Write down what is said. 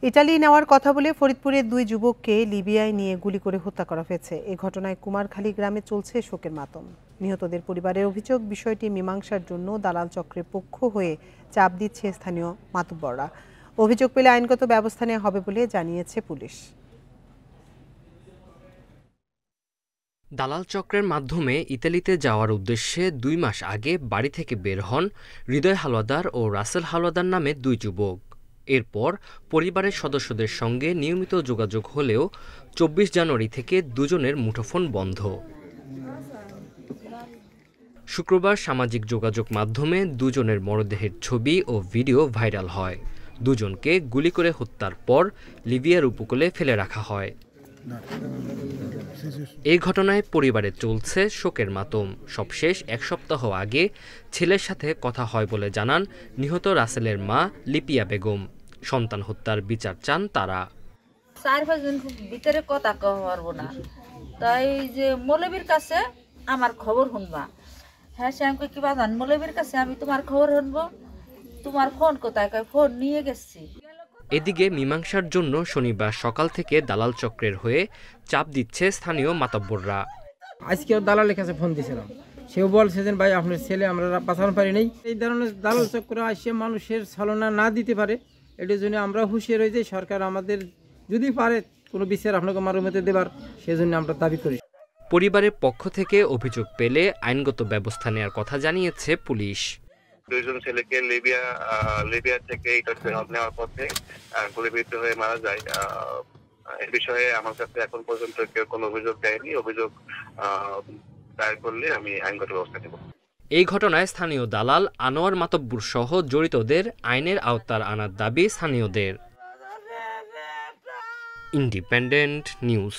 Italy নেওয়ার কথা বলে ফরিদপুরের 2 যুবককে লিবিয়ায় নিয়ে গুলি করে হত্যা করা হয়েছে। এ ঘটনায় কুমারখালী গ্রামে চলছে শোকের মাতম। নিহতদের পরিবারের অভিযোগ, বিষয়টি মীমাংসার জন্য দালাল চক্রের পক্ষ হয়ে চাপ দিচ্ছে স্থানীয় মাতব্বররা। অভিযোগ পেলে আইনগত ব্যবস্থা নেওয়া হবে বলে জানিয়েছে পুলিশ। দালাল চক্রের মাধ্যমে ইতালিতে যাওয়ার উদ্দেশ্যে 2 মাস আগে বাড়ি থেকে বের হন হৃদয় হাওলাদার ও রাসেল হাওলাদার নামে 2 যুবক। এরপর পরিবারের সদস্যদের সঙ্গে নিয়মিত যোগাযোগ হলেও 24 জানুয়ারি থেকে দুজনের মুঠোফোন বন্ধ। শুক্রবার সামাজিক যোগাযোগ মাধ্যমে দুজনের মরদেহের ছবি ও ভিডিও ভাইরাল হয়। দুজনকে গুলি করে হত্যার পর লিবিয়ার উপকূলে ফেলে রাখা হয়। এই ঘটনায় পরিবারে চলছে শোকের মাতম। সবশেষ 1 সপ্তাহ আগে ছেলের সাথে কথা হয় বলে জানান নিহত রাসেলের মা লিপিয়া বেগম। সন্তান হত্যার বিচার চান তারা। 4-5 দিন ভিতরে কথা কওয়া পারবো না, তাই যে মৌলবীর কাছে আমার খবর শুনবা। হ্যাঁ, সে আমাকে কি বাজান, মৌলবীর কাছে আমি তোমার খবর শুনবো। তোমার ফোন কোথায়? ফোন নিয়ে গেছি। এদিকে মীমাংসার জন্য শনিবার সকাল থেকে দালাল চক্রের হয়ে চাপ দিচ্ছে স্থানীয় মাতব্বররা। আজকেও দালালের কাছে ফোন দিয়েছিলাম, সেও বলছে যে ভাই আপনার ছেলে আমরা পাঠানো পারি নাই। এই ধরনের দালাল চক্র আসে মানুষের ছলনা না দিতে পারে, এটার জন্য আমরা হুঁশিয়ার হয়ে যাই। সরকার আমাদের যদি পারে কোনো বিচার আপনাকে মারুমতে দেবার, সেজন্য আমরা দাবি করি। পরিবারের পক্ষ থেকে অভিযোগ পেলে আইনগত ব্যবস্থা নেওয়ার কথা জানিয়েছে পুলিশ। 2 জন ছেলেকে লিবিয়া থেকে নেওয়ার পথে গুলিবিদ্ধ হয়ে মারা যায়। এই বিষয়ে আমার কাছে এখন পর্যন্ত কেউ কোনো অভিযোগ দেয়নি। অভিযোগ দায়ের করলে আমি আইনগত ব্যবস্থা নেব। এই ঘটনায় স্থানীয় দালাল আনোয়ার মাতব্বর সহ জড়িতদের আইনের আওতার আনার দাবি স্থানীয়দের। Independent news.